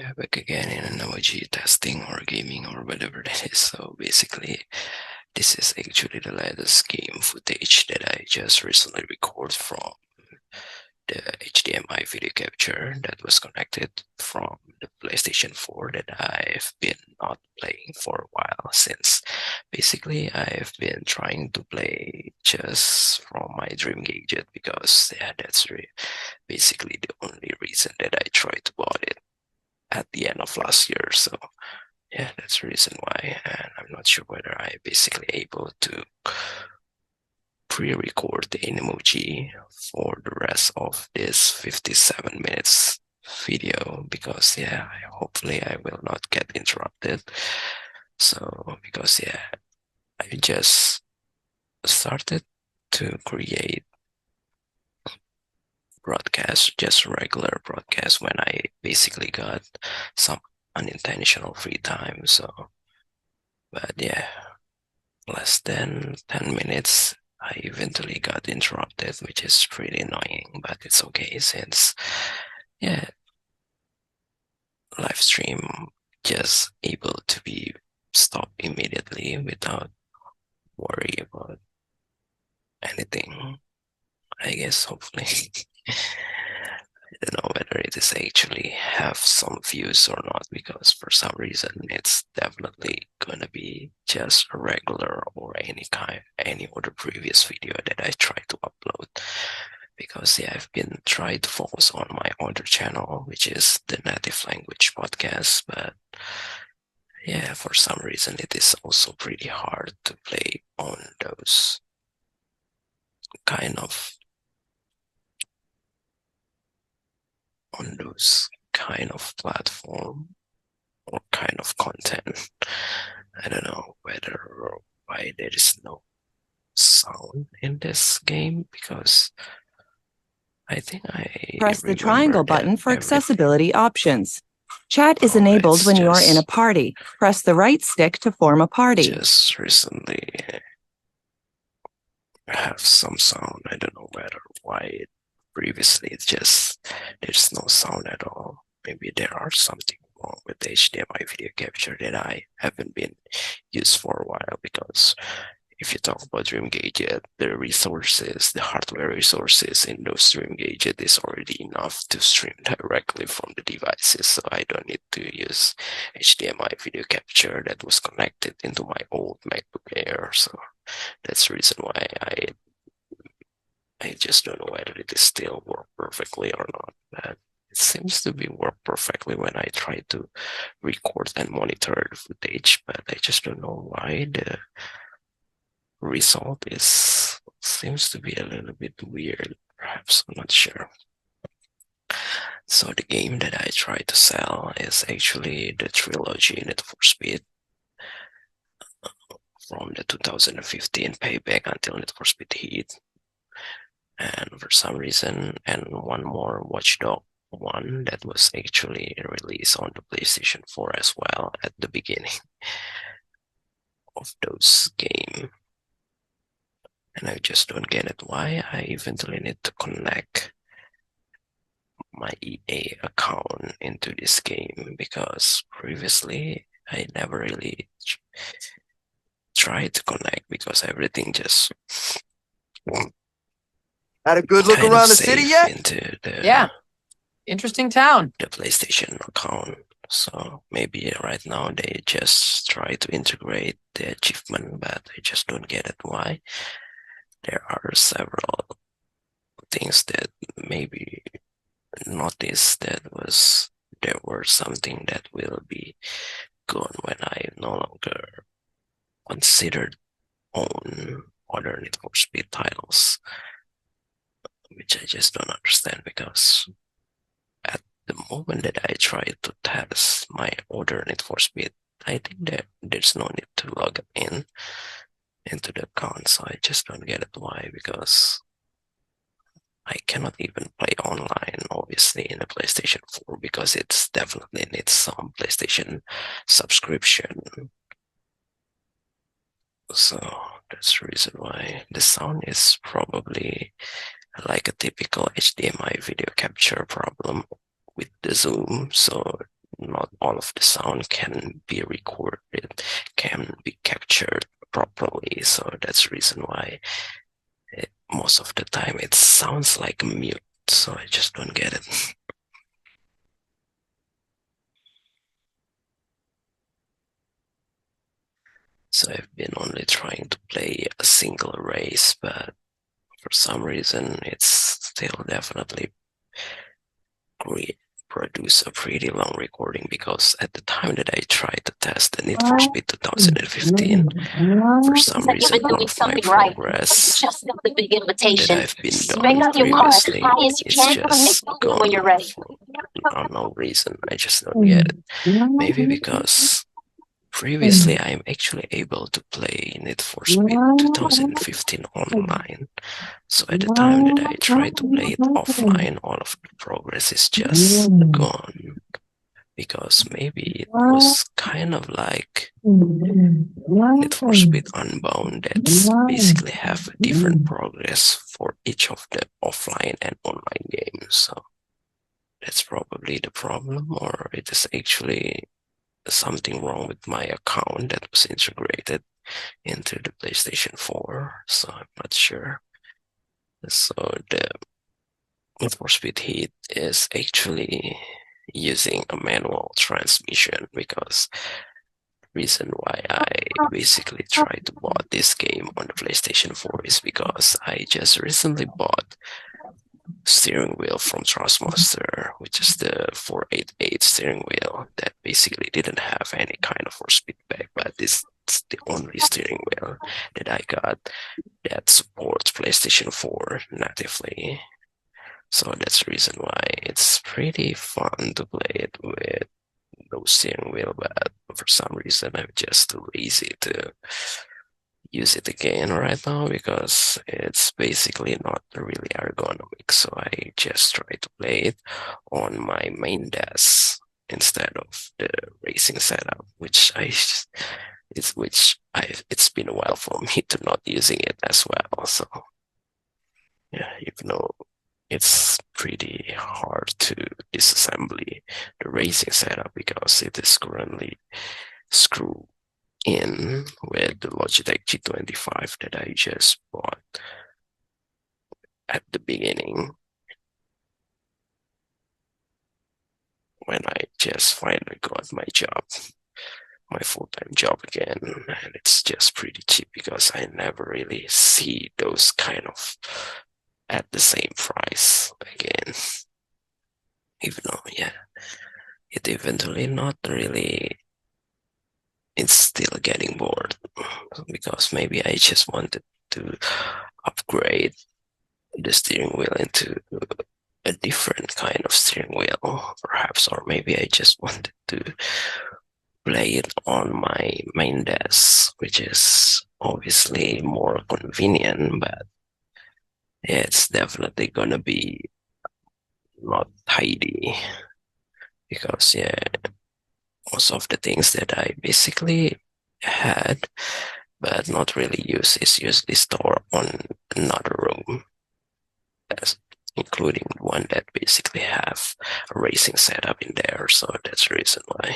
Back again in Animoji testing or gaming or whatever that is. So basically, this is actually the latest game footage that I just recently recorded from the HDMI video capture that was connected from the PlayStation 4 that I've been not playing for a while, since basically I've been trying to play just from my dream gadget, because yeah, that's basically the only reason that I tried to bought it at the end of last year. So yeah, that's the reason why, and I'm not sure whether I basically able to pre-record the Animoji for the rest of this 57 minutes video, because yeah, hopefully I will not get interrupted. So because yeah, I just started to create broadcast, just regular broadcast, when I basically got some unintentional free time. So but yeah, less than 10 minutes I eventually got interrupted, which is pretty annoying, but it's okay, since yeah, live stream just able to be stopped immediately without worry about anything, I guess, hopefully. I don't know whether it is actually have some views or not, because for some reason it's definitely gonna be just a regular or any other previous video that I try to upload. Because yeah, I've been trying to focus on my other channel, which is the native language podcast, but yeah, for some reason it is also pretty hard to play on those kind of platform or kind of content. I don't know why there is no sound in this game, because I think I Press the remember triangle that button for everything. accessibility options. Chat is enabled when you are in a party. Press the right stick to form a party. Just recently have some sound. I don't know why previously it's just there's no sound at all. Maybe there are something wrong with the HDMI video capture that I haven't been used for a while, because if you talk about Dream Gadget, the resources, the hardware resources in those Dream Gadget is already enough to stream directly from the devices. So I don't need to use HDMI video capture that was connected into my old MacBook Air. So that's the reason why I just don't know whether it is still work perfectly or not. But it seems to be work perfectly when I try to record and monitor the footage, but I just don't know why the result seems to be a little bit weird. Perhaps, I'm not sure. So the game that I try to sell is actually the trilogy Need for Speed, from the 2015 Payback until Need for Speed Heat, and for some reason, and one more Watchdog one that was actually released on the PlayStation 4 as well at the beginning of those games. And I just don't get it why I eventually need to connect my EA account into this game, because previously I never really tried to connect, because everything just Had a good look kind around of the city saved yet? into Yeah, interesting town. the PlayStation account. So maybe right now they just try to integrate the achievement, but I just don't get it why. There are several things that maybe noticed there were something that will be gone when I no longer considered own other Need for Speed titles, which I just don't understand, because at the moment that I try to test my other Need for Speed, I think that there's no need to log in into the account, so I just don't get it why, because I cannot even play online, obviously, in the PlayStation 4, because it's definitely needs some PlayStation subscription. So that's the reason why the sound is probably like a typical HDMI video capture problem with the zoom. So all of the sound can be recorded, can be captured properly. So that's the reason why most of the time it sounds like a mute. So I just don't get it. So I've been only trying to play a single race, but for some reason it's still definitely produce a pretty long recording, because at the time that I tried to test the Need for Speed 2015, for some reason all of my progress that I've been done previously, it's just gone for no reason. I just don't get it. Maybe because previously I'm actually able to play Need for Speed 2015 online. So at the time that I tried to play it offline, all of the progress is just gone. Because maybe it was kind of like Need for Speed Unbound, that's basically have a different progress for each of the offline and online games. So that's probably the problem, or it is actually something wrong with my account that was integrated into the PlayStation 4. So I'm not sure. So the Need for Speed Heat is actually using a manual transmission, because reason why I basically tried to bought this game on the PlayStation 4 is because I just recently bought steering wheel from Trustmaster, which is the 488 steering wheel that basically didn't have any kind of force feedback, but this is the only steering wheel that I got that supports PlayStation 4 natively. So that's the reason why it's pretty fun to play it with no steering wheel, but for some reason I'm just too lazy to use it again right now, because it's basically not really ergonomic. So I just try to play it on my main desk instead of the racing setup, it's been a while for me to not using it as well. So yeah, even though it's pretty hard to disassembly the racing setup, because it is currently screwed in with the Logitech G25 that I just bought at the beginning when I just finally got my full-time job again. And it's just pretty cheap, because I never really see those kind of at the same price again. Even though, yeah, it eventually not really, it's still getting bored, because maybe I just wanted to upgrade the steering wheel into a different kind of steering wheel, perhaps, or maybe I just wanted to play it on my main desk, which is obviously more convenient, but it's definitely gonna be not tidy, because yeah, most of the things that I basically had but not really use is usually stored on another room, including one that basically have a racing setup in there. So that's the reason why.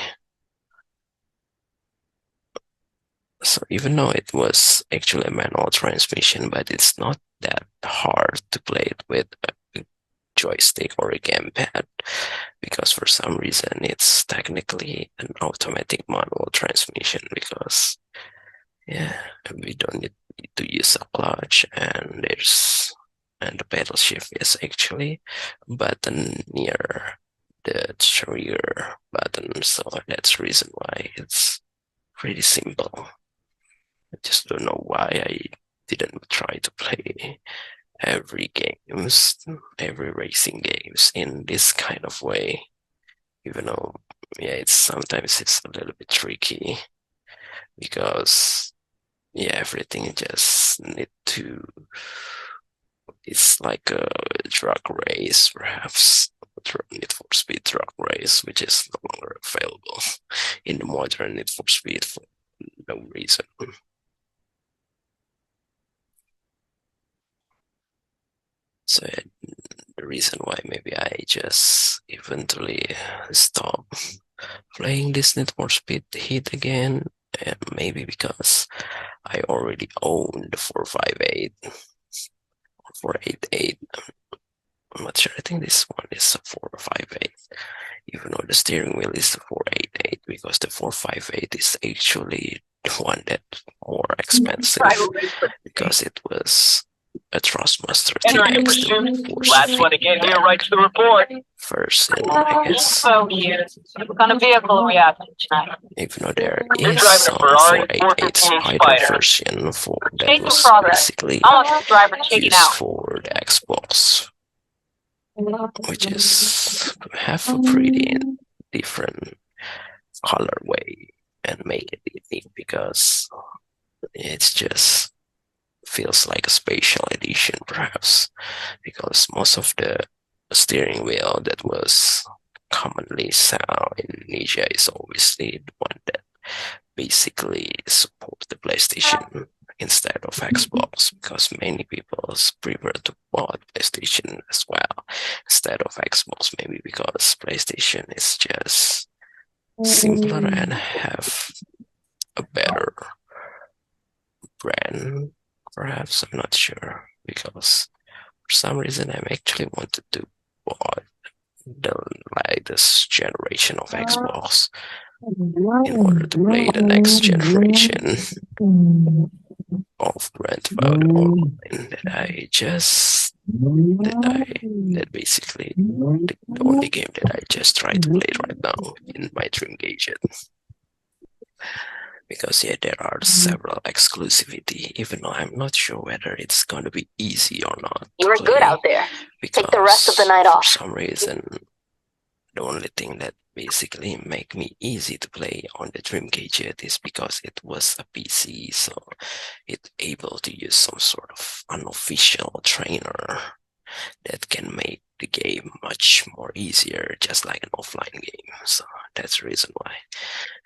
So even though it was actually a manual transmission, but it's not that hard to play it with a joystick or a gamepad, because for some reason it's technically an automatic manual transmission, because yeah, we don't need to use a clutch, and the pedal shift is actually a button near the trigger button. So that's the reason why it's pretty simple. I just don't know why I didn't try to play every racing games in this kind of way, even though yeah, it's sometimes it's a little bit tricky, because yeah, everything just need to, it's like a drag race, perhaps Need for Speed drag race, which is no longer available in the modern Need for Speed for no reason. So the reason why maybe I just eventually stop playing this Need for Speed Heat again, and maybe because I already own the 458 or 488. I'm not sure. I think this one is a 458, even though the steering wheel is a 488, because the 458 is actually the one that's more expensive because it was a Thrustmaster TX, the Last one again, we are right to the report. first in, I guess. What kind of vehicle are we after tonight? Even though there You're is driving a a Ferrari 488 415 Spider Spider. version for that Making was progress. basically I want the driver taken used out. for the Xbox, which is have a pretty different colorway and make it unique because it's just feels like a special edition, perhaps, because most of the steering wheel that was commonly sold in Asia is obviously the one that basically supports the PlayStation instead of Xbox, because many people prefer to buy PlayStation as well instead of Xbox, maybe because PlayStation is just simpler and have a better brand, perhaps. I'm not sure, because for some reason I actually wanted to buy the latest generation of Xbox in order to play the next generation of Grand Theft Online that basically the only game that I just try to play right now in my dream gadget. Because yeah, there are several exclusivity, even though I'm not sure whether it's going to be easy or not. You were good out there. Take the rest of the night off. For some reason, the only thing that basically make me easy to play on the Dream Gadget is because it was a PC, so it's able to use some sort of unofficial trainer that can make the game much more easier, just like an offline game. So that's the reason why.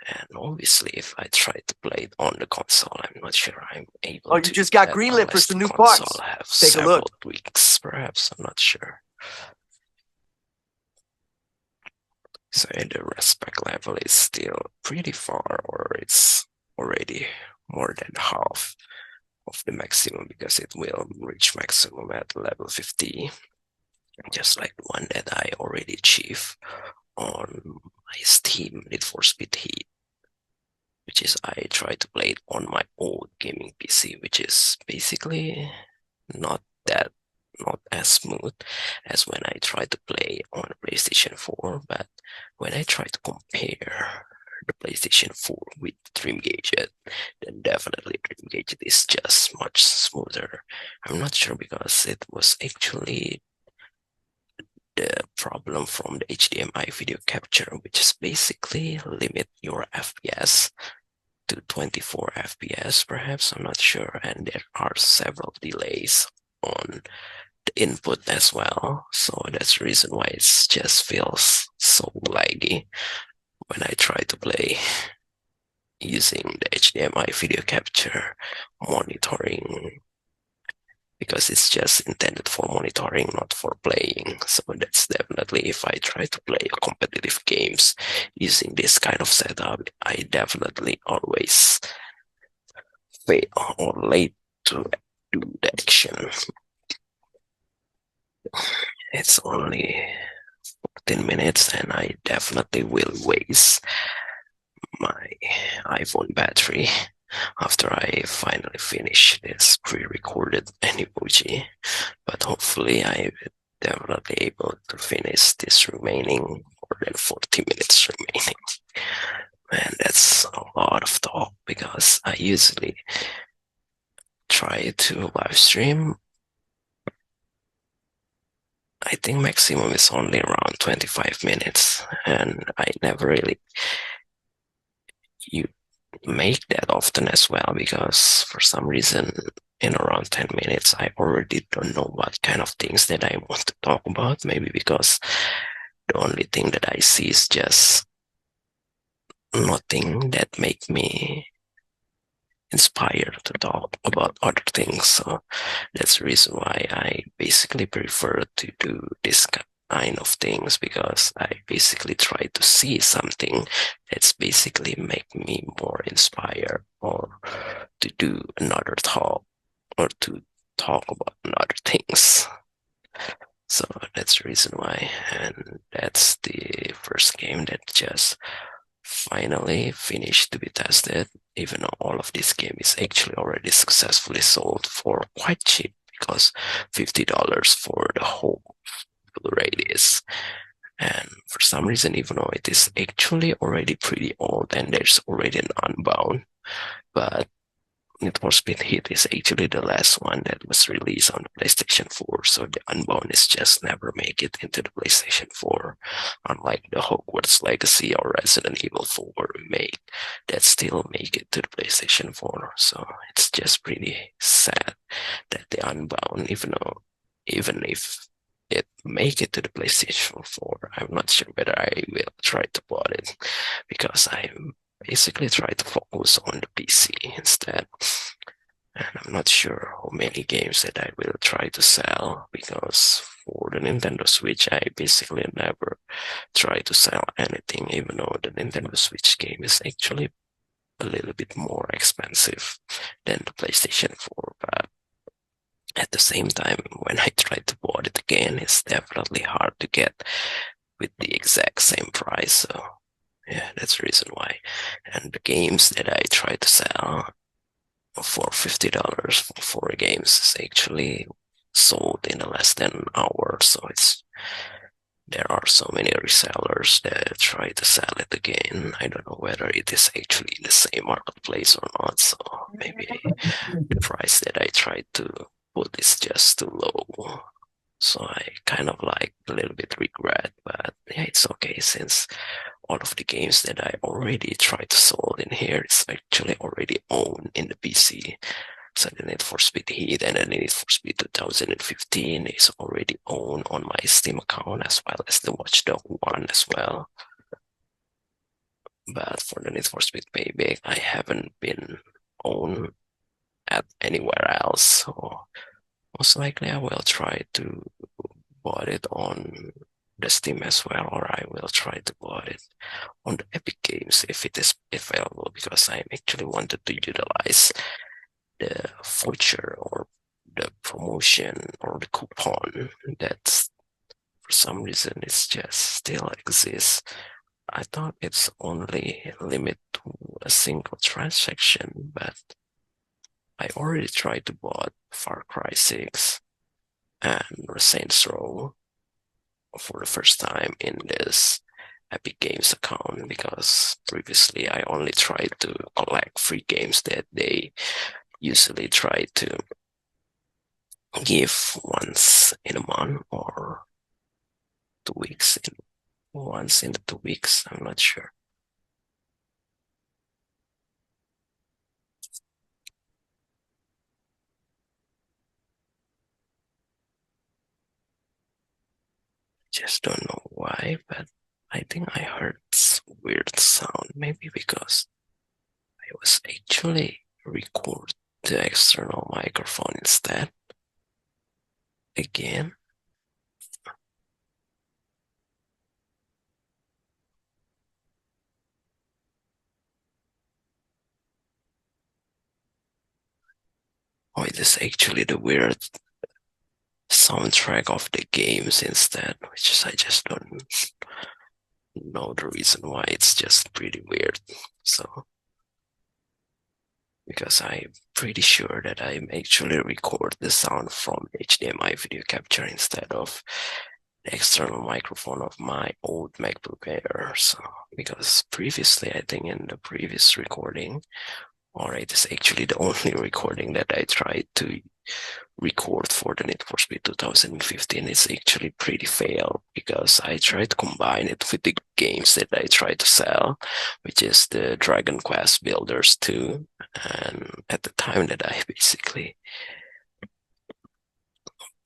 And obviously, if I try to play it on the console, I'm not sure I'm able to. Oh, you just got greenlit for some new parts. Take a look. Tweaks, perhaps. I'm not sure. So the respect level is still pretty far, or it's already more than half of the maximum, because it will reach maximum at level 50, just like the one that I already achieved on my Steam Need for Speed Heat, which is I try to play it on my old gaming PC, which is basically not as smooth as when I try to play on PlayStation 4, but when I try to compare the PlayStation 4 with Dream Gadget, then definitely Dream Gadget is just much smoother. I'm not sure, because it was actually the problem from the HDMI video capture, which is basically limit your FPS to 24 FPS, perhaps, I'm not sure, and there are several delays on the input as well, so that's the reason why it just feels so laggy when I try to play using the HDMI video capture monitoring, because it's just intended for monitoring, not for playing. So that's definitely, if I try to play competitive games using this kind of setup, I definitely always fail or late to do the action. It's only 14 minutes and I definitely will waste my iPhone battery after I finally finish this pre-recorded Animoji. But hopefully I will definitely able to finish this remaining more than 40 minutes remaining. And that's a lot of talk, because I usually try to live stream. I think maximum is only around 25 minutes, and I never really make that often as well, because for some reason in around 10 minutes I already don't know what kind of things that I want to talk about. Maybe because the only thing that I see is just nothing that make me inspired to talk about other things. So that's the reason why I basically prefer to do this kind of things because I basically try to see something that's basically make me more inspired or to do another talk or to talk about another things. So that's the reason why, and that's the first game that just finally finished to be tested, even though all of this game is actually already successfully sold for quite cheap because $50 for the whole Blu-ray disc. And for some reason, even though it is actually already pretty old and there's already an Unbound, but Need for Speed Heat is actually the last one that was released on PlayStation 4, so the Unbound is just never make it into the PlayStation 4, unlike the Hogwarts Legacy or Resident Evil 4 remake that still make it to the PlayStation 4. So it's just pretty sad that the Unbound, even if it make it to the PlayStation 4, I'm not sure whether I will try to buy it because I'm basically try to focus on the PC instead. And I'm not sure how many games that I will try to sell because for the Nintendo Switch, I basically never try to sell anything, even though the Nintendo Switch game is actually a little bit more expensive than the PlayStation 4. But at the same time, when I try to buy it again, it's definitely hard to get with the exact same price. So yeah, that's the reason why. And the games that I try to sell for $50 for 4 games is actually sold in less than an hour. So there are so many resellers that try to sell it again. I don't know whether it is actually in the same marketplace or not. So maybe the price that I try to put is just too low. So I kind of like a little bit regret, but yeah, it's okay since all of the games that I already tried to sold in here is actually already owned in the PC. So the Need for Speed Heat and the Need for Speed 2015 is already owned on my Steam account as well as the Watch Dogs 1 as well. But for the Need for Speed Payback, I haven't been owned at anywhere else. So most likely I will try to buy it on the Steam as well, or I will try to buy it on the Epic Games if it is available, because I actually wanted to utilize the voucher or the promotion or the coupon that for some reason it's just still exists. I thought it's only limit to a single transaction, but I already tried to buy Far Cry 6 and Saints Row for the first time in this Epic Games account because previously I only tried to collect free games that they usually try to give once in a month or 2 weeks, once in the 2 weeks, I'm not sure. Just don't know why, but I think I heard this weird sound, maybe because I was actually record the external microphone instead. Again. Oh, it is actually the weird soundtrack of the games instead, which is I just don't know the reason why. It's just pretty weird. So because I'm pretty sure that I actually record the sound from HDMI video capture instead of the external microphone of my old MacBook Air. So because previously, I think in the previous recording, or it is actually the only recording that I tried to record for the Need for Speed 2015 is actually pretty failed because I tried to combine it with the games that I tried to sell, which is the Dragon Quest Builders 2. And at the time that I basically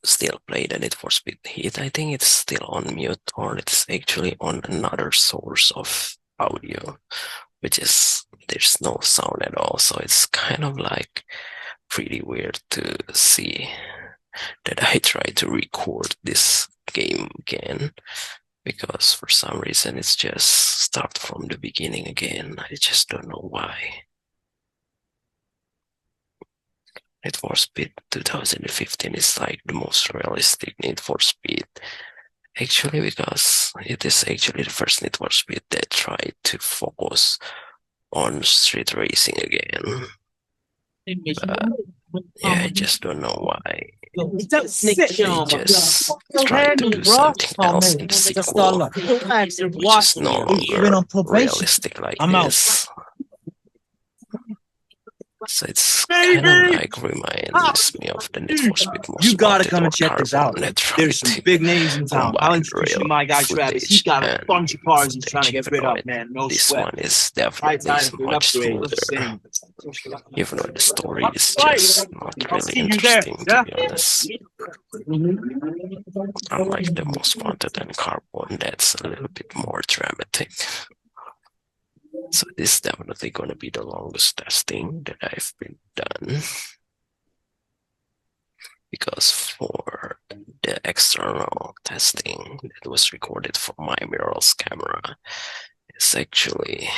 still play the Need for Speed Heat, I think it's still on mute or it's actually on another source of audio, which is there's no sound at all. So it's kind of like pretty weird to see that I try to record this game again, because for some reason it's just start from the beginning again. I just don't know why. Need for Speed 2015 is like the most realistic Need for Speed. Actually, because it is actually the first Need for Speed that tried to focus on street racing again. But yeah, I just don't know why. They just tried to do something else in the sequel, which is no longer realistic like this. So it's kind of like reminds me of the Need for Speed Most You gotta Wanted come or and check this out. Carbon. There's some big names in town. I'll introduce you to my guy Travis. He's got a bunch of cars he's trying to get rid of, man. No This sweat. one is Right definitely time for an much upgrade. Let's smoother, see. even though the story is just not really interesting, to be honest. Unlike the Most Wanted and Carbon, that's a little bit more dramatic. So this is definitely going to be the longest testing that I've been done, because for the external testing that was recorded from my mirrorless camera, it's actually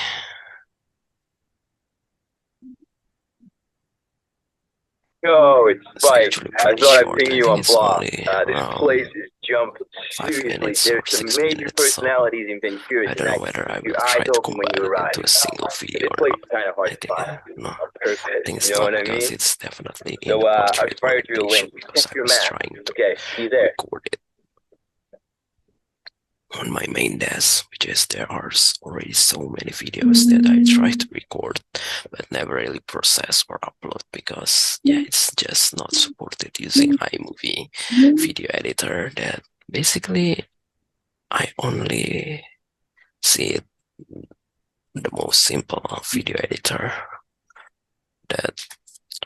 Oh, it's Spike. I pretty thought I'd short. ping I you think on it's block. only This around place is jumping. 5 Seriously, minutes or there's some 6 major minutes, so personalities in Ventura I don't know tonight. whether I Keep will your try eyes to open when combine you it arrive. into a single video This or place not. is kind of hard I to think, find. no, I Perfect. think it's You know not, what I because mean? it's definitely in So, the I've portrait fired you a orientation, link. because Check I your was map. trying to Okay, see you there. record it on my main desk, which is there are already so many videos that I try to record but never really process or upload, because yeah, it's just not supported using iMovie video editor. That basically I only see it the most simple video editor that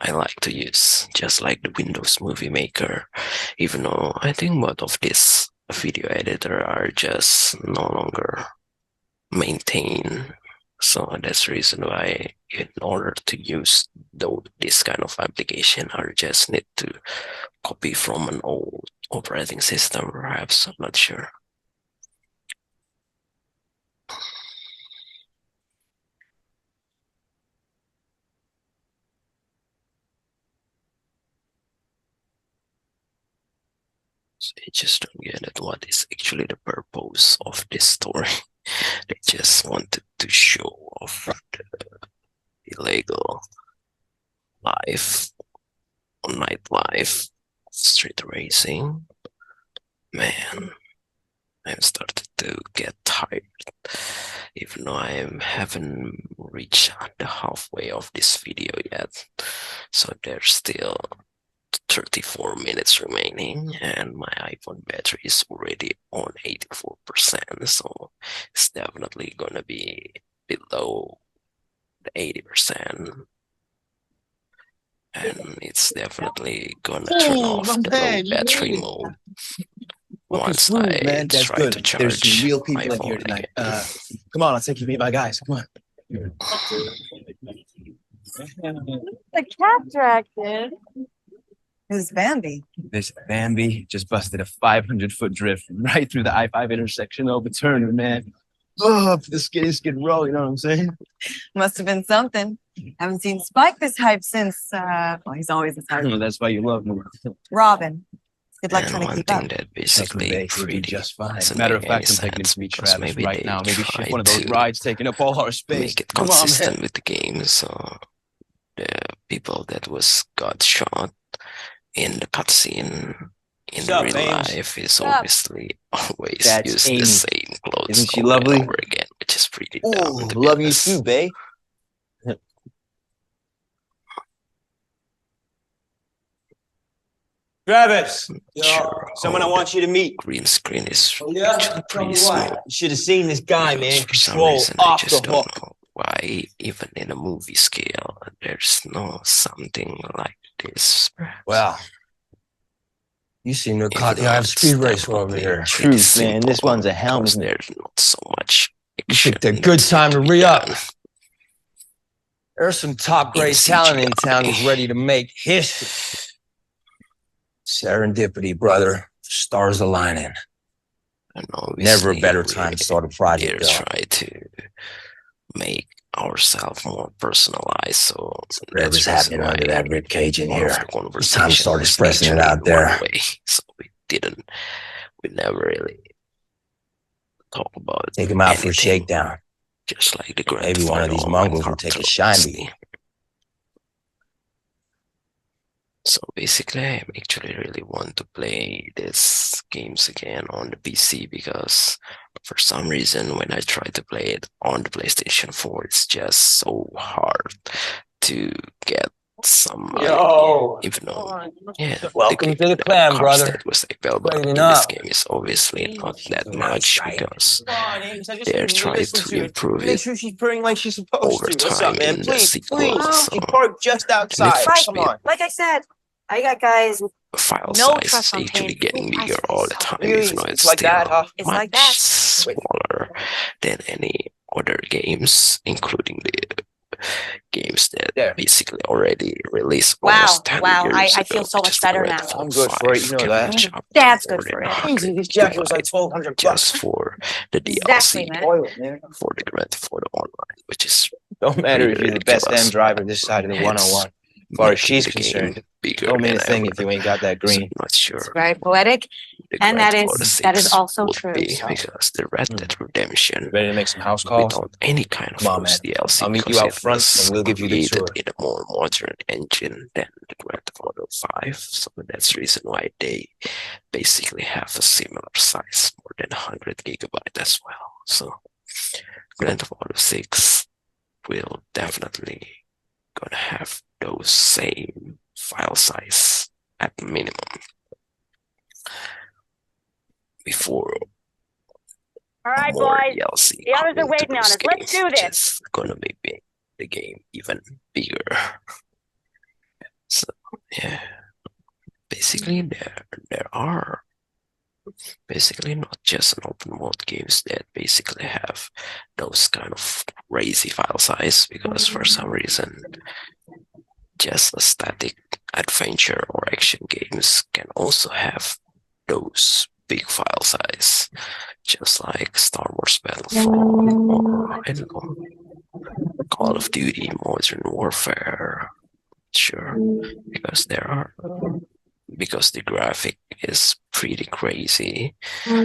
I like to use, just like the Windows Movie Maker, even though I think both of these video editor are just no longer maintained. So that's the reason why, in order to use this kind of application, I just need to copy from an old operating system, perhaps, I'm not sure. So I just don't get it. What is actually the purpose of this story? They just wanted to show off the illegal life, nightlife, street racing. Man, I'm started to get tired, even though I haven't reached the halfway of this video yet. So there's still 34 minutes remaining, and my iPhone battery is already on 84%, so it's definitely gonna be below the 80%, and it's definitely gonna turn off the low battery mode once I try to charge There's some real my people in here phone tonight. again. Come on, I'll take you to meet my guys. Come on. The cat dragged. Who's Bambi? This Bambi just busted a 500-foot drift right through the I-5 intersection overturner, man. Oh, the skid roll, you know what I'm saying? Must have been something. Haven't seen Spike this hype since, well, he's always this hype. That's why you love me. Robin. Good luck And trying to one keep thing up. that basically pretty just fine. doesn't Matter of make any fact, I'm taking sense, to meet because Travis maybe right they now. Maybe try shift one of those to rides taking up all our space. make it Come on, consistent man. with the game. So the people that got shot in the cutscene in What's up, real Ames? life is What's up? obviously always That's use Amy. the same clothes Isn't she over and lovely? over again, which is pretty Oh, dumb, to be love you honest. too, babe. Travis, Sure, someone I all want you to meet. green screen is Oh, yeah? actually Tell me pretty why. smooth, You should have seen this guy, because man. for some Control reason I off the just don't hook. know why, even in a movie scale, there's no something like this, perhaps. Well, you seem to have Even caught the though eye of it's Speed Racer over definitely here. pretty Truth, man. This simple, one's a helmet. because there's not so much You action picked a that good needs time to be re-up. done. There's some top-grade In talent in CGI. town who's ready to make history. Serendipity, brother. Stars aligning. And Never a obviously better we time to start a project, did though. try to make ourselves more personalized. So Whatever's that's happening why under that rib cage in all of here. the It's time to conversation start was expressing it actually out there. one way. So we never really talk about Take him out for a anything, shakedown. just like the grand Maybe one of these final mongrels will Minecraft take a Terrorist shine to you. thing. So basically, I actually really want to play these games again on the PC because for some reason, when I try to play it on the PlayStation 4, it's just so hard to get some even though, yeah, Welcome to the clan, cards brother. that was available Waiting in this up. game is obviously not that Nice, much right? because Come on, Ames, I just they're need you to trying listen to to it. improve Make it sure she's purring like she's supposed over to. What's time up, man? in the Please, sequel. please. So She parked just Need outside. for Come Speed on. Like I said, I got guys with file no size trust is on actually paying getting full bigger price for all this the stuff. time, Really? even though It's it's like that, still huh? It's much like that. smaller than any other games, including the games that There. basically already released Wow, almost 10 wow, years I ago, feel so which much is the better Red now. Dead I'm good for it, you know can that. reach up to Dad's good more for than it. 100 Easy, this jacket was like gigabyte $1,200 just for the Exactly, DLC man. Toilet, man. for the Grand Theft Auto Online, which is Don't matter if really you're the best ridiculous. end driver this side of the Hence, 101. As far as making she's the game concerned, bigger don't mean than a thing ever. if you ain't got that So I'm green. not It's sure very poetic, the and Grand that Theft Auto is 6 also would true. be So because the Red Dead Redemption Ready to make some house calls? without any kind of Come on, post man. DLC I'll meet you because out it front was and we'll give you the created tour. in a more modern engine than the Grand Theft Auto 5. So that's the reason why they basically have a similar size, more than 100 gigabyte as well. So Grand Theft Auto 6 will definitely gonna have those same file size at minimum before All right, more boys. DLC The others are coming to waiting on those us. Let's games, do which this. is gonna make the game even bigger. So yeah, basically there are basically not just an open world games that basically have those kind of crazy file size because for some reason just a static adventure or action games can also have those big file size, just like Star Wars Battlefront or I don't know, Call of Duty Modern Warfare. Sure, because because the graphic is pretty crazy,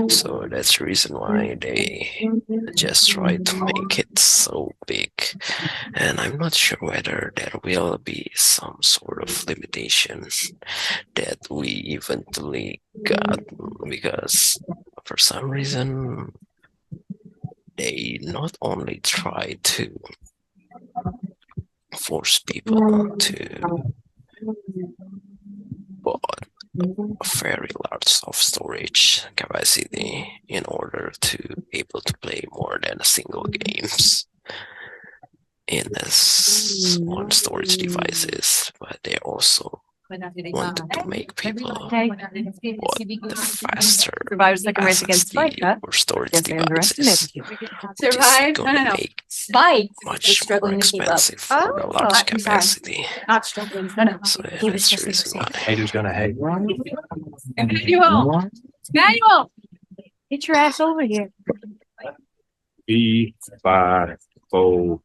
so that's the reason why they just try to make it so big. And I'm not sure whether there will be some sort of limitation that we eventually got, because for some reason they not only try to force people to buy a very large soft storage capacity in order to able to play more than a single games in this on storage devices, but they also wanted to make people want the faster survives second race against Spike, SSD huh? or storage Guess I devices, underestimated you. which is Survive? gonna No. make Spike was much more struggling to keep up. expensive for the Oh, large I'm sorry. capacity. Not struggling. No. So yeah, He was that's the just reason why. Haters gonna hate. Manuel, get your ass over here. B5 phone.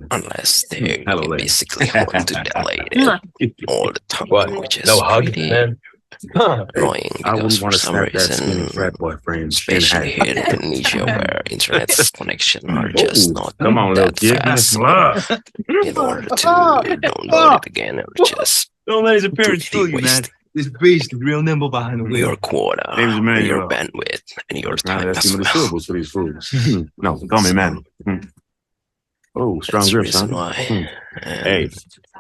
Unless they Hello, lady. basically want to delay it all the time, What? which is No hug, pretty man? annoying I because wouldn't for want to some snap that skinny reason, frat boy frame. especially here in Indonesia where internet connection are Oh, just not come on, little that kid. Give me fast. some So love. in order to download it again, it was just Don't let his appearance really fool you, man. wasting This beast is real nimble behind the wheel. your quota, Name's your Emmanuel. bandwidth, and your Trying time to ask as him the well. syllables for these fools. No, call me man. Oh, strong That's the grips, huh? reason why. Hey,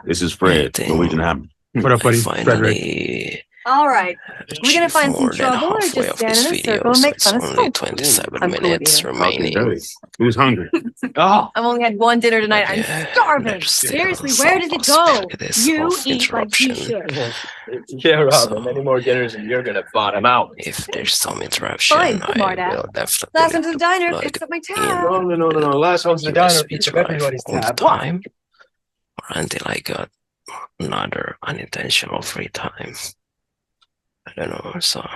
this is Fred, think Norwegian Hammer. What up, buddy? Finally, All right. We're gonna find some more than trouble or halfway just of stand this in a video, circle and so make it's fun of only Spike. 27 I'm cool with minutes you. remaining. Dirty. Who's hungry? Oh, I've only had one dinner tonight. I'm Yeah, starving. there's still Seriously, some where does it go? possibilities You of eat like you interruption. should. Yeah, Robin. So, Many more dinners and you're gonna bottom out. if there's some interruption, Fine, I smartass. will definitely Last one to the need diner to picks up my plug tab. No. Last one's the in diner. USB Picks up drive everybody's all the tab. What? time, or until I got another unintentional free time. I don't know, so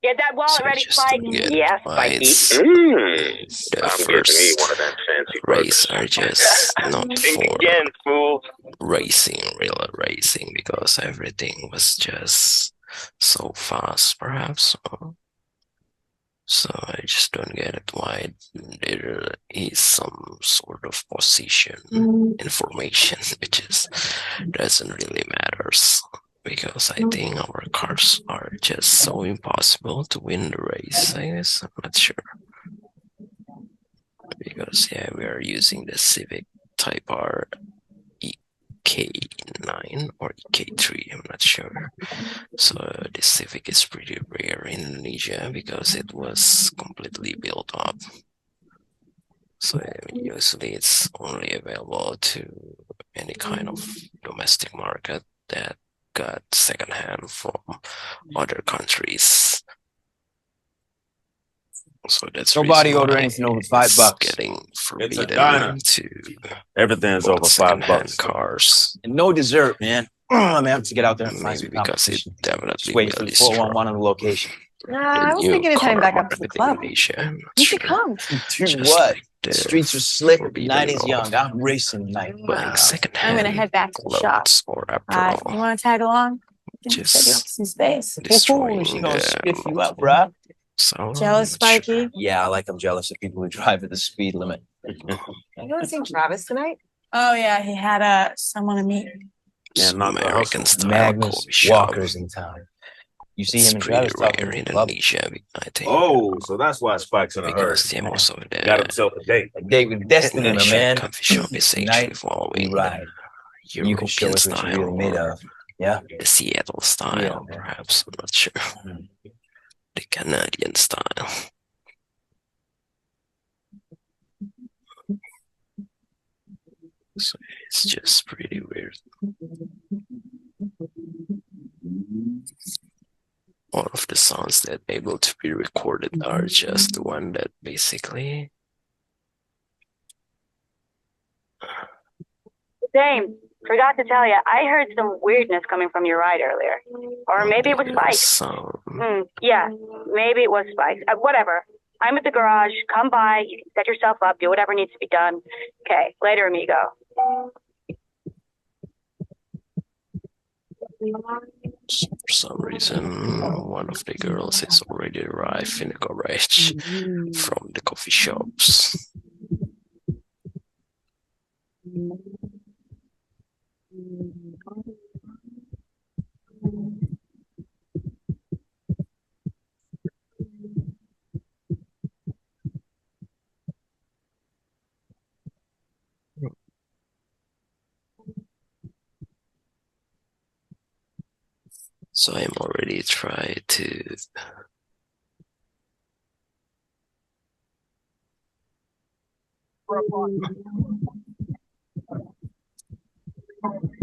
Get that wallet So I ready, just Spike. don't get Yeah, why Spikey. it's the I'm getting me first one of them fancy race burgers. are just not Think for again, fool. racing, real racing, because everything was just so fast, perhaps. So I just don't get it why there is some sort of position information which is doesn't really matters, because I think our cars are just so impossible to win the race. I guess I'm not sure, because yeah, we are using the Civic Type R EK9 or EK3, I'm not sure. So this Civic is pretty rare in Indonesia because it was completely built up. So usually it's only available to any kind of domestic market that got secondhand from other countries. So that's Nobody reason order why anything over it's $5. getting It's a forbidden diner. to Everything's bought over secondhand $5. cars. And no dessert, man. I'm gonna have to get out there and find Maybe some because it competition. definitely Just waiting for will the 411 on destroy the location. the I was new thinking of heading car back up to the market in club. Indonesia. I'm not You should sure. come. Do Just what? like the Streets are slick, the forbidden night is of young. I'm racing tonight. buying I'm secondhand gonna head back to the shop. clothes or You apparel, want to tag along? Just Set you up some space. destroying She gonna the spiff you up, local bruh. salon. Jealous, I'm not sure. Spikey? Yeah, I like I'm jealous of people who drive at the speed limit. You want to see Travis tonight? Oh yeah, he had someone to meet. Yeah, Some not the American hustle. style Magnus coffee shop. Walker's in town. You see It's him and pretty Travis talking rare in in the club. Indonesia, I think. Oh, so that's why Spike's in a hurry. Because yeah, most of Got the himself a date. A date with destiny, my Indonesian man. coffee shop is actually Tonight, we following ride. the You can show European us what you're style really made or of. Yeah. the Seattle style, Yeah, man. perhaps. I'm not sure. The Canadian style. So it's just pretty weird. All of the sounds that are able to be recorded are just the one that basically James, forgot to tell you, I heard some weirdness coming from your ride earlier. Or maybe it was Spike. sound. Yeah, maybe it was Spike. Whatever. I'm at the garage. Come by. You can set yourself up. Do whatever needs to be done. Okay. Later, amigo. For some reason, one of the girls is already arrived in the garage from the coffee shops. So I'm already trying to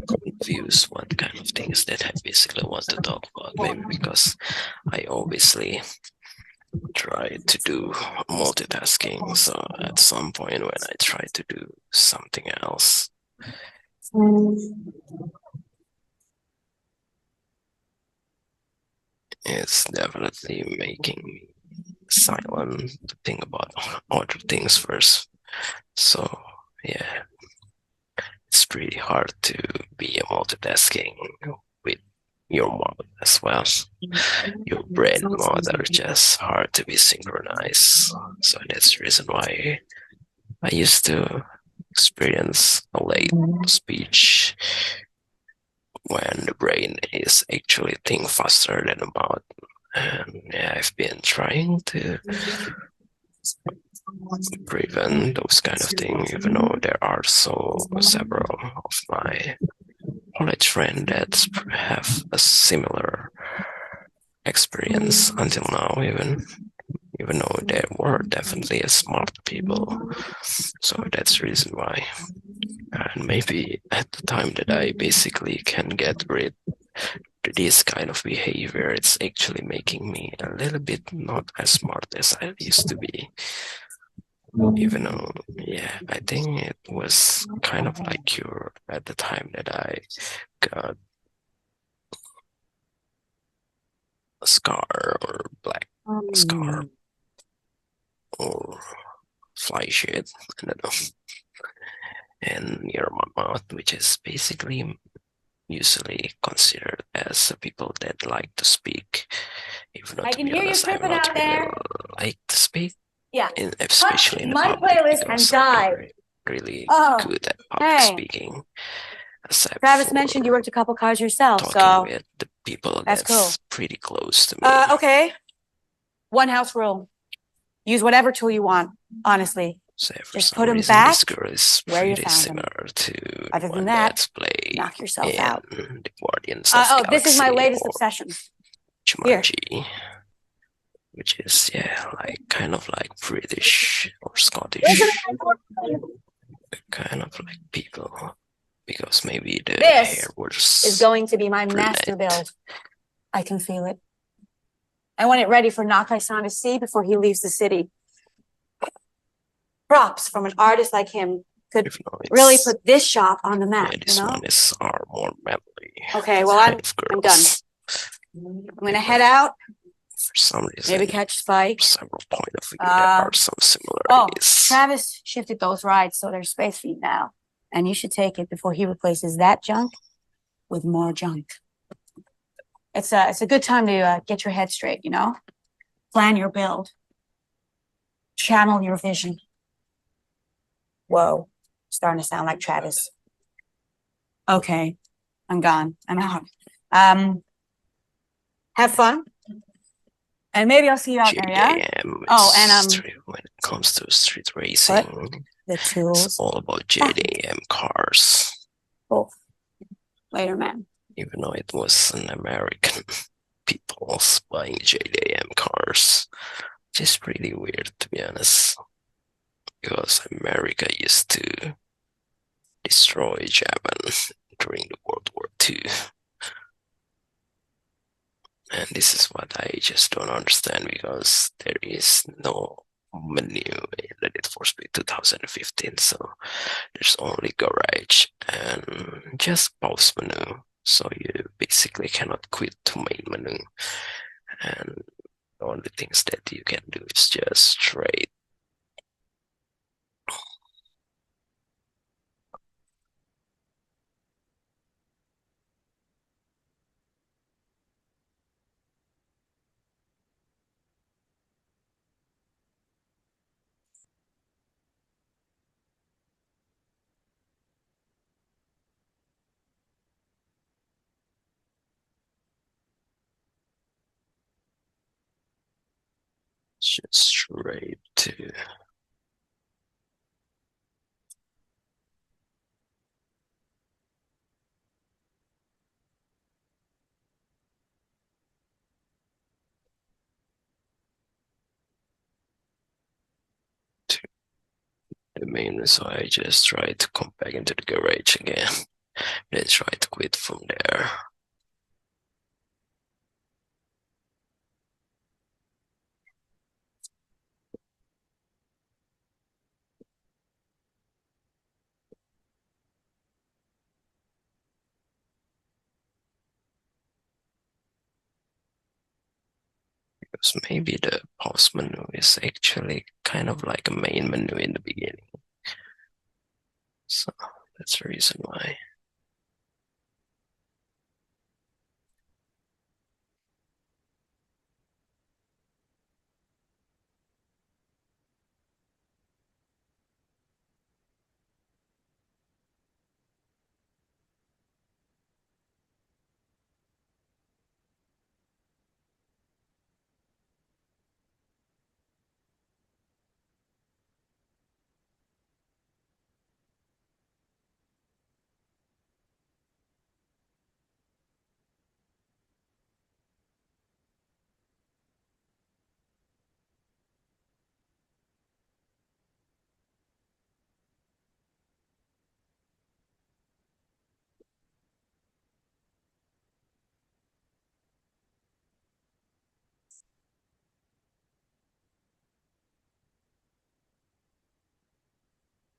confuse what kind of things that I basically want to talk about. Maybe because I obviously try to do multitasking. So at some point when I try to do something else, it's definitely making me silent to think about other things first. So yeah, it's pretty hard to be a multitasking with your mouth as well. Your brain and mouth are just hard to be synchronized. So that's the reason why I used to experience a late speech when the brain is actually think faster than the mouth. And yeah, I've been trying to prevent those kind of things, even though there are several of my college friends that have a similar experience until now, even though they were definitely a smart people. So that's the reason why. And maybe at the time that I basically can get rid this kind of behavior, it's actually making me a little bit not as smart as I used to be. Even though, yeah, I think it was kind of like cure at the time that I got a scar or black scar or fly shit, I don't know, and near my mouth, which is basically usually considered as people that like to speak, even though I to can be hear you honest, I'm tripping not out really there. like to speak, Yeah. especially in the my public, playlist and because I'm die. not really Oh, good at public hey. speaking, except Travis for mentioned you worked a couple cars yourself, talking so with the people that's cool. pretty close to me. Okay. One house rule. Use whatever tool you want, honestly. So for Just some put 'em reason, back this girl is where you pretty found 'em. similar to Other than one that, that's played knock yourself in out. the Guardians of Oh, this is my Galaxy latest or obsession. Here. Jumanji, which is like kind of like British or Scottish, kind of like people, because maybe the This hair was is going to be my master build. I can feel it. I want it ready for Nakai-san to see before he leaves the city. Props from an artist like him could really put this shop on the map, Yeah, this you know? one is our more manly. Okay, well, I'm done. I'm gonna head out. For some reason, Maybe catch Spike. several point of view, there are some Oh, similarities. Travis shifted those rides so they're space feet now. And you should take it before he replaces that junk with more junk. It's a good time to get your head straight, you know? Plan your build. Channel your vision. Whoa, starting to sound like Travis. Okay, I'm gone. I'm out. Have fun. And maybe I'll see you out there, yeah? Oh, and when it comes to street racing, the tools. it's all about JDM cars. Oh, later, man. Even though it was an American people buying JDM cars, which is pretty weird to be honest, because America used to destroy Japan during the World War II. And this is what I just don't understand, because there is no menu in the Need for Speed 2015, so there's only garage and just pause menu, so you basically cannot quit to main menu, and the only things that you can do is just trade. Just straight to the main, so I just try to come back into the garage again, then try to quit from there. Because maybe the pause menu is actually kind of like a main menu in the beginning. So that's the reason why.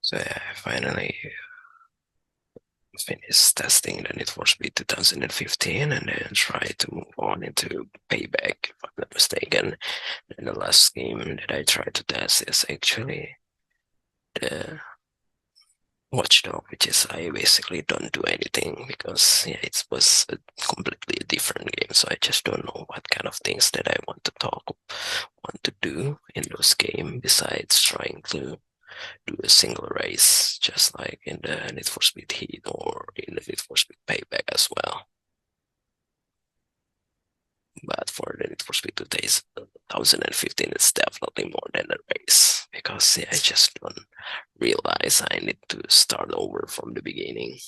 So yeah, I finally finished testing the Need for Speed 2015 and then try to move on into Payback, if I'm not mistaken. And the last game that I tried to test is actually the Watchdog, which is I basically don't do anything because yeah, it was a completely different game. So I just don't know what kind of things that I want to do in those games besides trying to do a single race, just like in the Need for Speed Heat or in the Need for Speed Payback as well. But for the Need for Speed 2015, it's definitely more than a race because yeah, I just don't realize I need to start over from the beginning.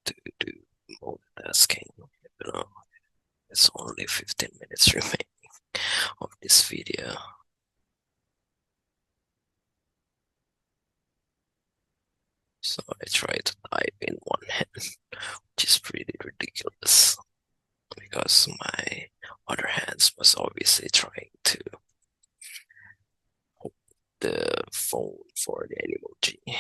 To do multitasking, you know, it's only 15 minutes remaining of this video. So I try to type in one hand, which is pretty ridiculous because my other hands was obviously trying to hold the phone for the Animoji.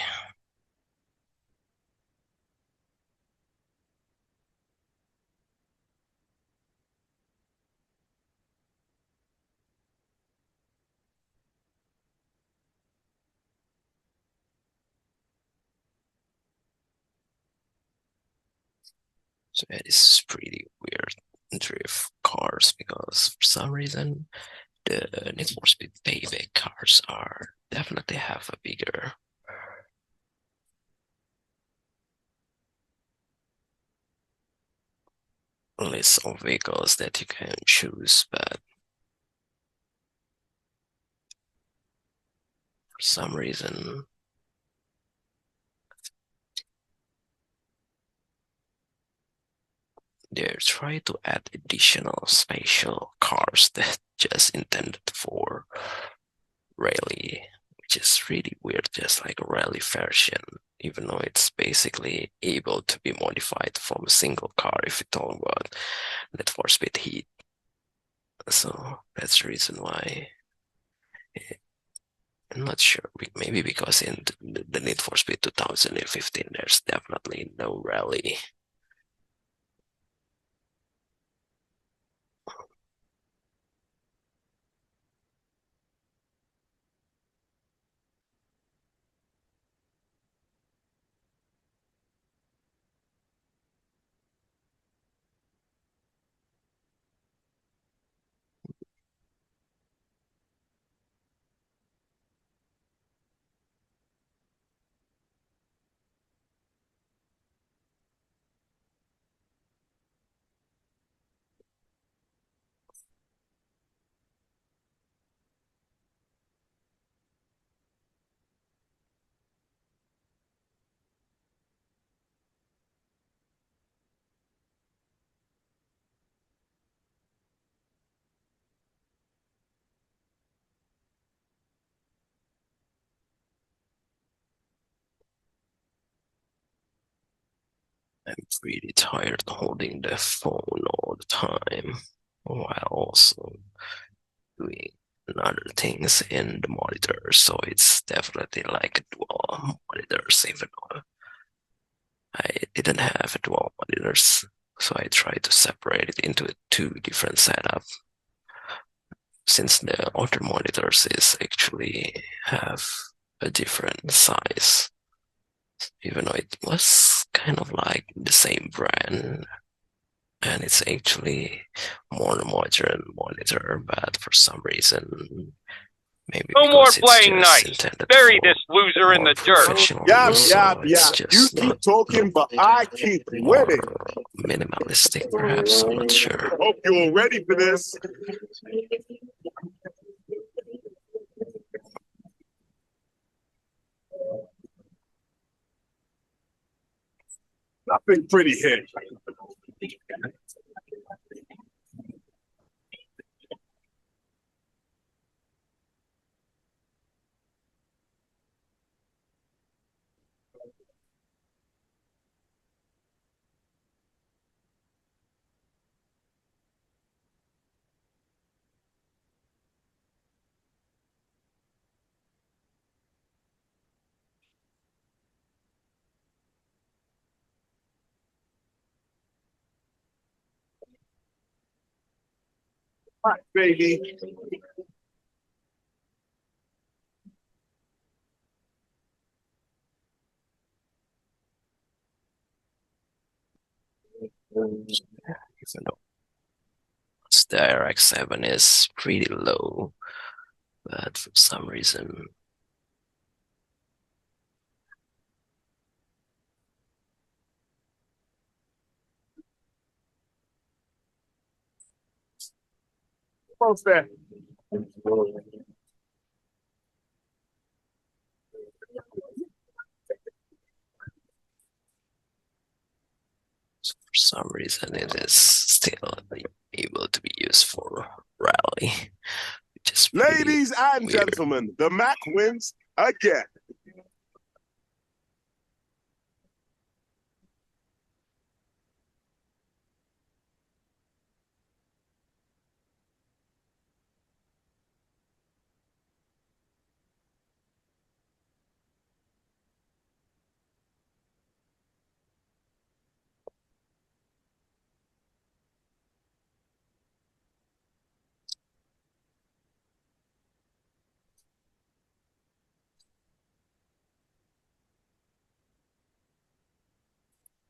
So yeah, this is pretty weird drift cars because for some reason the Need for Speed Payback cars are definitely have a bigger list of vehicles that you can choose, but for some reason they're trying to add additional spatial cars that just intended for rally, which is really weird, just like a rally version, even though it's basically able to be modified from a single car if you talk about Need for Speed Heat. So that's the reason why I'm not sure. Maybe because in the Need for Speed 2015, there's definitely no rally. I'm pretty tired holding the phone all the time while also doing other things in the monitor. So it's definitely like a dual monitors, even though I didn't have a dual monitors. So I tried to separate it into two different setups. since the other monitors is actually have a different size, even though it was kind of like the same brand, and it's actually more modern monitor, but for some reason, maybe No more because it's playing just nice. intended Bury for this loser in more the dirt. professional Yeah, use, yeah, so it's yeah. You just keep not talking, but I keep more winning. minimalistic, perhaps. I'm not sure. Hope you're ready for this. Nothing pretty here. Hi, baby. Even though the RX-7 is pretty low, but for some reason, Almost there. it is still able to be used for rally, which is pretty Ladies and weird. gentlemen, the Mac wins again.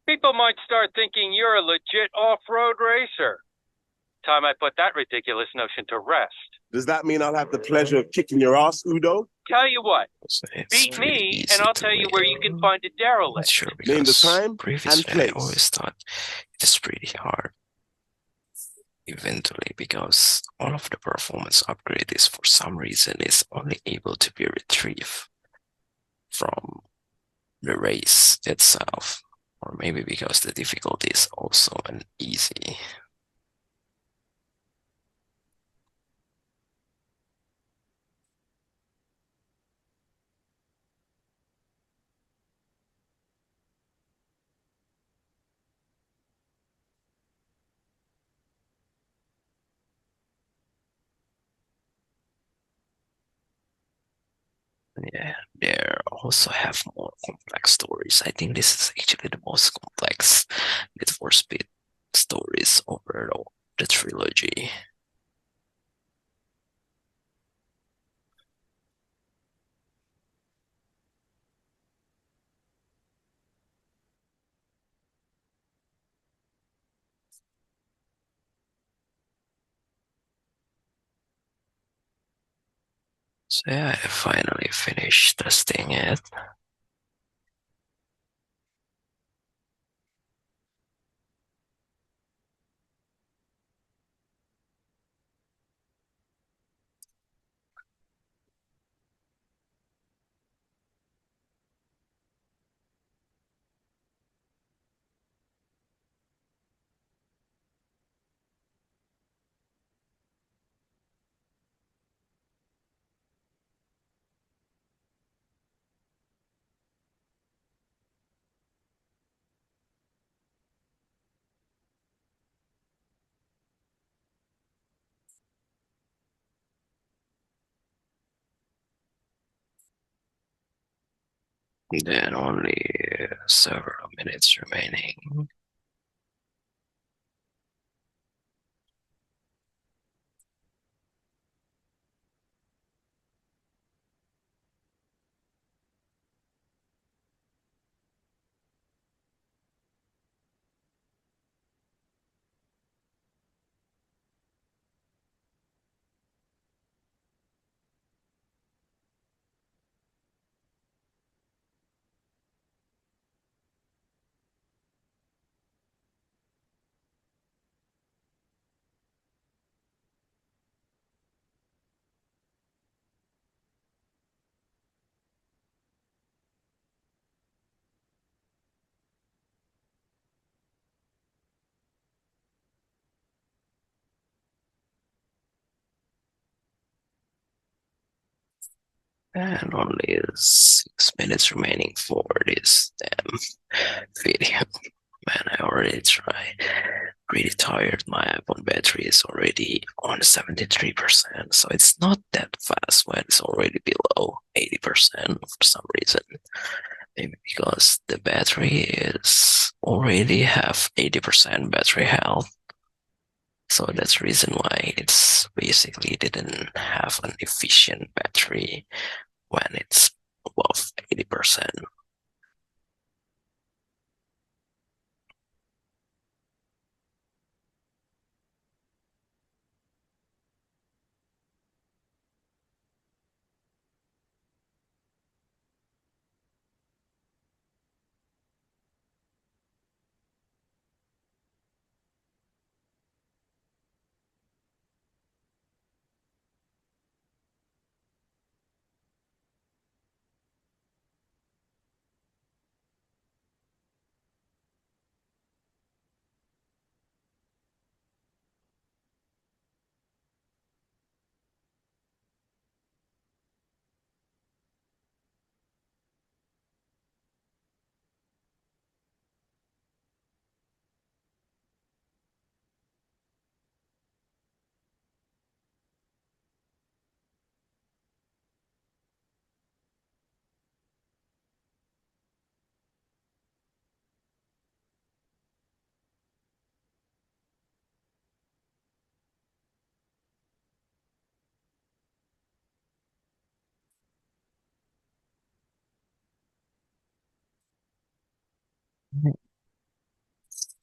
People might start thinking you're a legit off-road racer. Time I put that ridiculous notion to rest. Does that mean I'll have the pleasure of kicking your ass, Udo? Tell you what, So it's beat pretty me easy and I'll to tell you where you can read. find a Not derelict. sure Name the because time and previously I place. always thought it is pretty hard. Eventually, because all of the performance upgrade is for some reason is only able to be retrieved from the race itself, or maybe because the difficulty is also an easy. Yeah, they also have more complex stories. I think this is actually the most complex Need for Speed stories over the trilogy. So yeah, I finally finished testing it. Then only several minutes remaining. And only 6 minutes remaining for this damn video. Man, I already tried. Pretty tired. My iPhone battery is already on 73%, so it's not that fast when it's already below 80% for some reason. Maybe because the battery is already have 80% battery health. So that's the reason why it's basically didn't have an efficient battery when it's above 80%.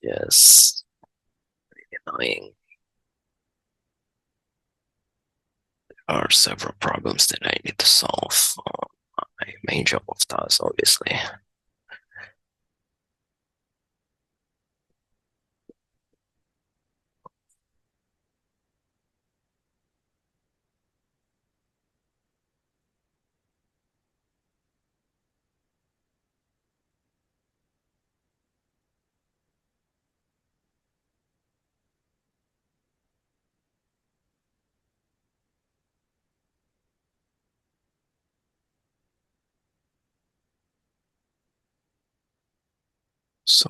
Yes, annoying. There are several problems that I need to solve on my main job of tasks, obviously. So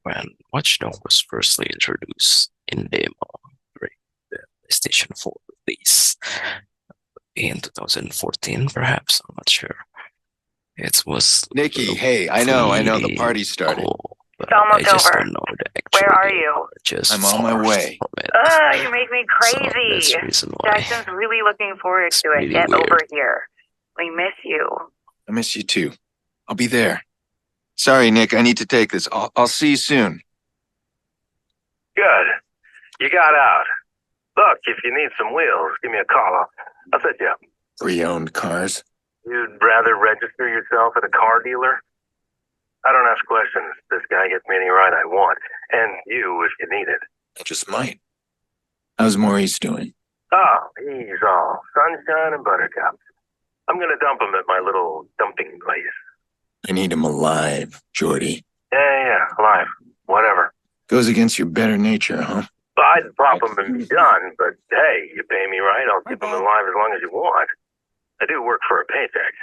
when Watchdog was firstly introduced in demo during the PlayStation 4 release in 2014, perhaps, I'm not sure. It was Nikki, hey, I know the party started. cool, but It's almost I just over. don't know the actual Where are game you? or just I'm on my far way. from it. Ugh, you make me So crazy. that's the reason why Jackson's really looking forward it's to it. pretty Get weird. over here. We miss you. I miss you too. I'll be there. Sorry, Nick, I need to take this. I'll see you soon. Good. You got out. Look, if you need some wheels, give me a call. I'll set you up. Pre-owned cars? You'd rather register yourself at a car dealer? I don't ask questions. This guy gets me any ride I want. And you if you need it. I just might. How's Maurice doing? Oh, he's all sunshine and buttercups. I'm gonna dump him at my little dumping place. I need him alive, Jordy. Yeah, alive. Whatever. Goes against your better nature, huh? Well, I'd pop him and be done, but hey, you pay me right, I'll keep him alive as long as you want. I do work for a paycheck.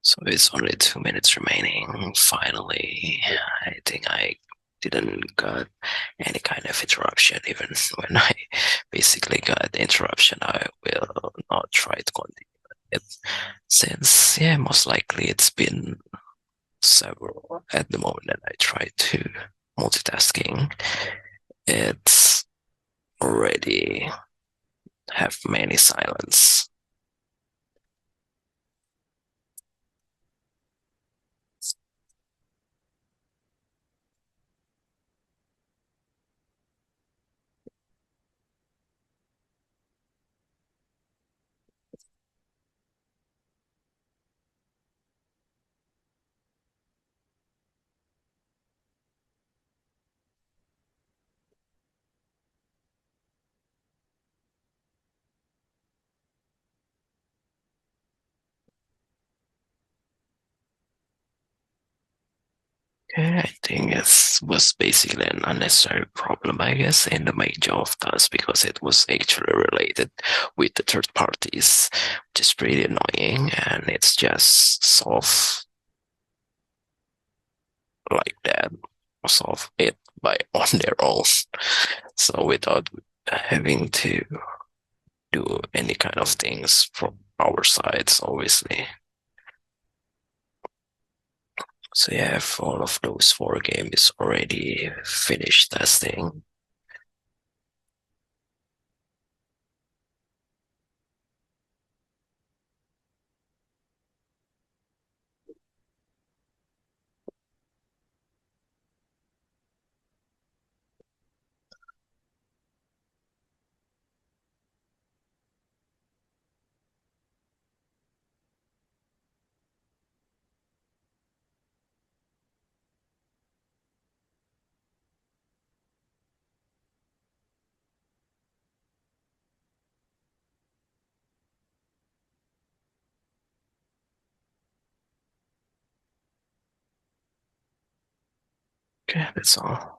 So it's only 2 minutes remaining. Finally, I think I didn't got any kind of interruption. Even when I basically got the interruption, I will not try to continue it since, yeah, most likely it's been several at the moment that I try to multitasking. It's already have many silence. Yeah, I think it was basically an unnecessary problem, I guess, in the major of task because it was actually related with the third parties, which is pretty annoying, and it's just solved like that, solve it by on their own, so without having to do any kind of things from our sides, obviously. So yeah, if all of those 4 games already finished testing. Okay, that's all.